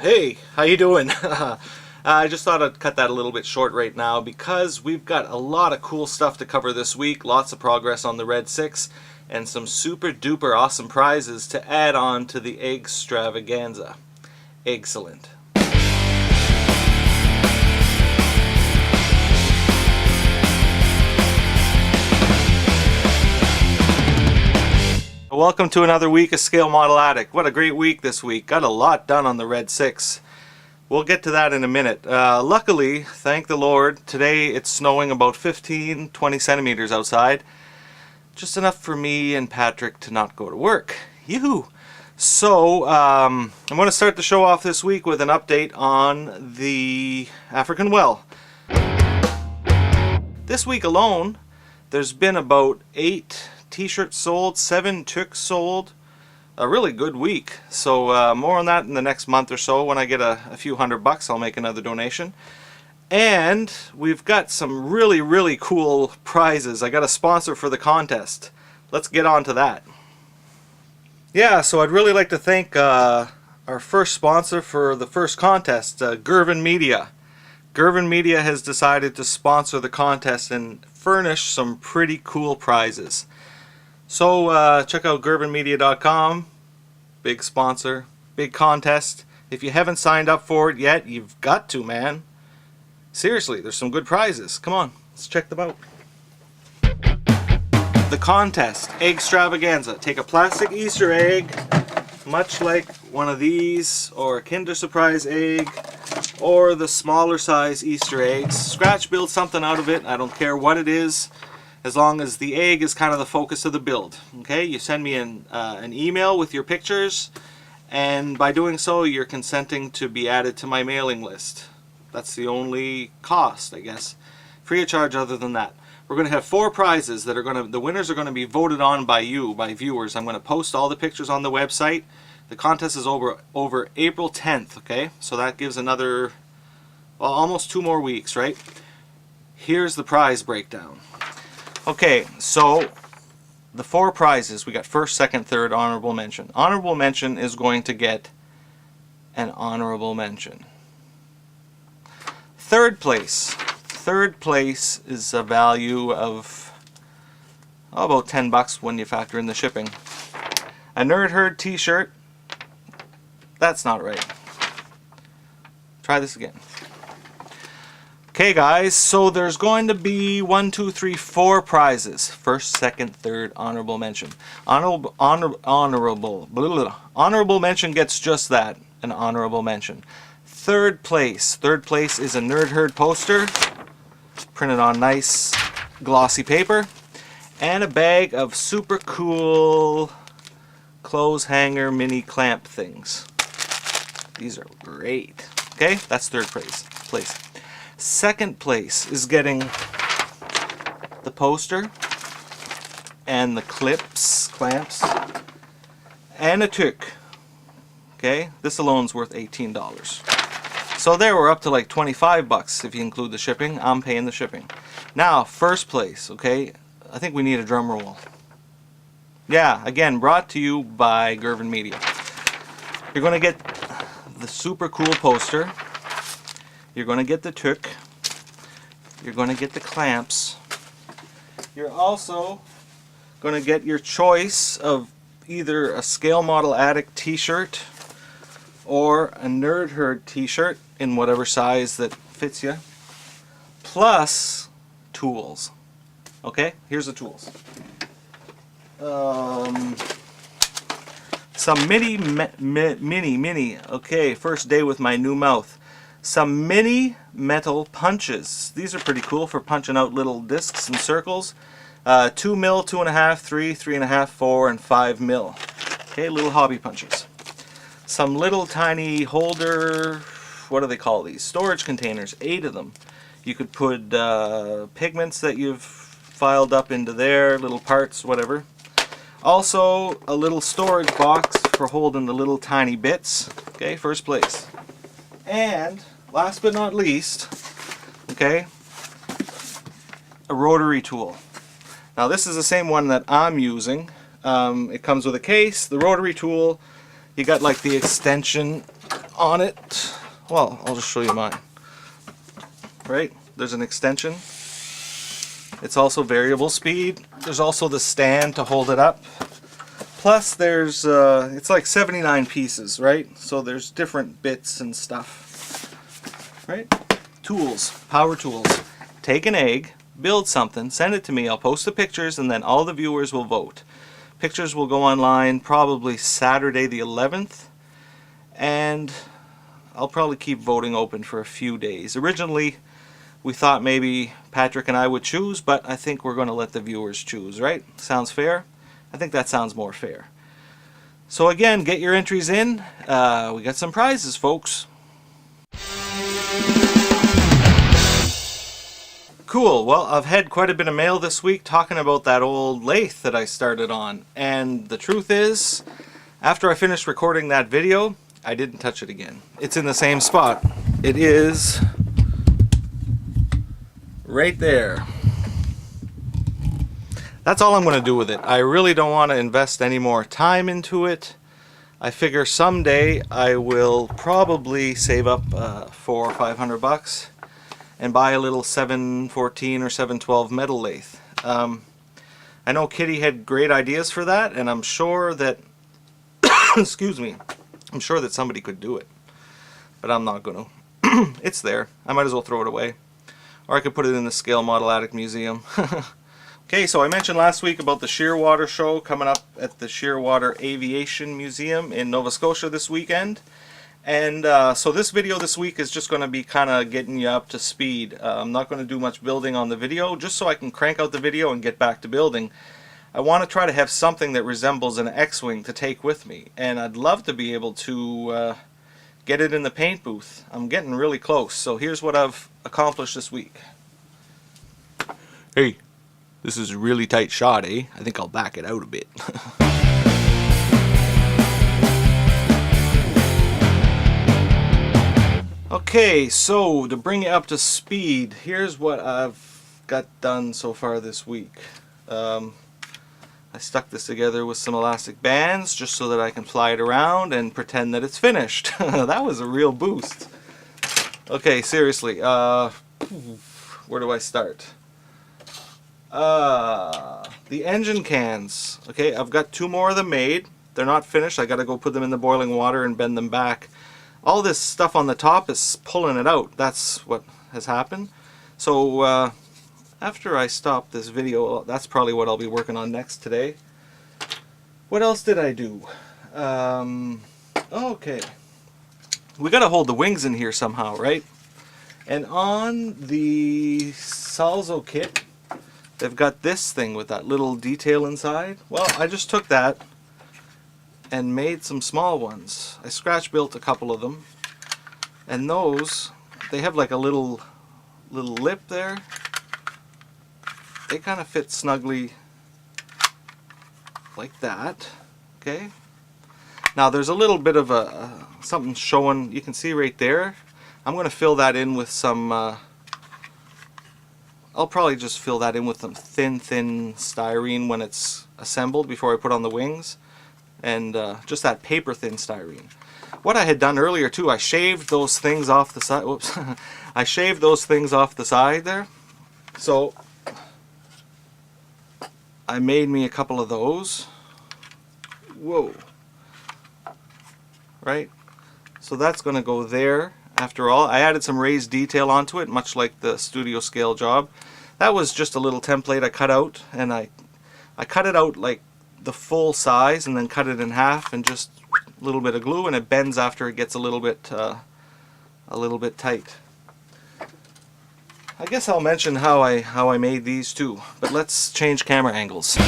Hey, how you doing? I just thought I'd cut that a little bit short right now because we've got a lot of cool stuff to cover this week, lots of progress on the Red 6, and some super duper awesome prizes to add on to the EGGZtravaganza. Excellent. Welcome to another week of Scale Model Attic. What a great week this week. Got a lot done on the Red 6. We'll get to that in a minute. Luckily, thank the Lord, today it's snowing about 15-20 centimeters outside. Just enough for me and Patrick to not go to work. Yoo-hoo! So, I'm going to start the show off this week with an update on the African well. This week alone, there's been about 8 t-shirts sold, 7 toques sold. A really good week. So more on that in the next month or so. When I get a few $100, I'll make another donation. And we've got some really cool prizes. I got a sponsor for the contest. Let's get on to that. Yeah, so I'd really like to thank our first sponsor for the first contest, Gervin Media. Gervin Media has decided to sponsor the contest and furnish some pretty cool prizes. So check out gervinmedia.com. Big sponsor, big contest. If you haven't signed up for it yet, you've got to, man. Seriously, there's some good prizes. Come on, let's check them out. The contest, EGGZtravaganza. Take a plastic Easter egg, much like one of these, or a Kinder Surprise egg, or the smaller size Easter eggs. Scratch build something out of it. I don't care what it is, as long as the egg is kind of the focus of the build. Okay, you send me an email with your pictures, and by doing so you're consenting to be added to my mailing list. That's the only cost, I guess. Free of charge other than that. We're going to have 4 prizes that are the winners are going to be voted on by you, by viewers. I'm going to post all the pictures on the website. The contest is over April 10th, okay? So that gives another, well, almost 2 more weeks, right? Here's the prize breakdown. Okay, so the 4 prizes, we got first, second, third, honorable mention. Honorable mention is going to get an honorable mention. Third place is a value of about $10 when you factor in the shipping. A Nerd Herd t-shirt, that's not right. Try this again. Okay guys, so there's going to be 1, 2, 3, 4 prizes. First, second, third, honorable mention. Honorable mention gets just that, an honorable mention. Third place is a Nerd Herd poster, printed on nice glossy paper, and a bag of super cool clothes hanger mini clamp things. These are great. Okay, that's third place. Second place is getting the poster and the clamps, and a toque. Okay, this alone's worth $18. So there we're up to like $25 if you include the shipping. I'm paying the shipping. Now, first place, okay, I think we need a drum roll. Yeah, again, brought to you by Gervin Media. You're going to get the super cool poster. You're going to get the toque. You're going to get the clamps. You're also going to get your choice of either a Scale Model Attic t-shirt or a Nerd Herd t-shirt in whatever size that fits you, plus tools. Okay, here's the tools. Some mini, okay, first day with my new mouth. Some mini metal punches. These are pretty cool for punching out little discs and circles. 2 mil, 2.5, 3, 3.5, 4, and 5 mil. Okay, little hobby punches. Some little tiny holder, what do they call these? Storage containers, 8 of them. You could put pigments that you've filed up into there, little parts, whatever. Also, a little storage box for holding the little tiny bits. Okay, first place. And last but not least, okay, a rotary tool. Now this is the same one that I'm using. It comes with a case, the rotary tool. You got like the extension on it, well, I'll just show you mine. Right? There's an extension. It's also variable speed. There's also the stand to hold it up. Plus there's, it's like 79 pieces, right? So there's different bits and stuff, right? Tools, power tools. Take an egg, build something, send it to me, I'll post the pictures, and then all the viewers will vote. Pictures will go online probably Saturday the 11th, and I'll probably keep voting open for a few days. Originally, we thought maybe Patrick and I would choose, but I think we're going to let the viewers choose, right? Sounds fair? I think that sounds more fair. So again, get your entries in. We got some prizes, folks. Cool. Well, I've had quite a bit of mail this week talking about that old lathe that I started on. And the truth is, after I finished recording that video, I didn't touch it again. It's in the same spot. It is right there. That's all I'm going to do with it. I really don't want to invest any more time into it. I figure someday I will probably save up $400 or $500 and buy a little 714 or 712 metal lathe. I know Kitty had great ideas for that, and I'm sure that excuse me, I'm sure that somebody could do it, but I'm not going to. It's there. I might as well throw it away, or I could put it in the Scale Model Attic Museum. Okay, so I mentioned last week about the Shearwater show coming up at the Shearwater Aviation Museum in Nova Scotia this weekend. And so this video this week is just going to be kind of getting you up to speed. I'm not going to do much building on the video, just so I can crank out the video and get back to building. I want to try to have something that resembles an X-Wing to take with me. And I'd love to be able to get it in the paint booth. I'm getting really close. So here's what I've accomplished this week. Hey. This is a really tight shot, eh? I think I'll back it out a bit. Okay, so to bring you up to speed, here's what I've got done so far this week. I stuck this together with some elastic bands just so that I can fly it around and pretend that it's finished. That was a real boost. Okay, seriously, where do I start? The engine cans. Okay, I've got 2 more of them made. They're not finished. I gotta go put them in the boiling water and bend them back. All this stuff on the top is pulling it out. That's what has happened. So after I stop this video, that's probably what I'll be working on next today. What else did I do? Okay, we gotta hold the wings in here somehow, right? And on the Salzo kit, they've got this thing with that little detail inside. Well, I just took that and made some small ones. I scratch built a couple of them, and those, they have like a little lip there. They kind of fit snugly like that. Okay. Now there's a little bit of something showing. You can see right there. I'm going to fill that in with some. I'll probably just fill that in with some thin styrene when it's assembled before I put on the wings, and just that paper thin styrene. What I had done earlier too, I shaved those things off the side. Whoops. I shaved those things off the side there. So I made me a couple of those. Whoa. Right? So that's going to go there. After all, I added some raised detail onto it, much like the studio scale job. That was just a little template I cut out, and I cut it out like the full size and then cut it in half, and just a little bit of glue, and it bends after it gets a little bit tight. I guess I'll mention how I made these too, but let's change camera angles.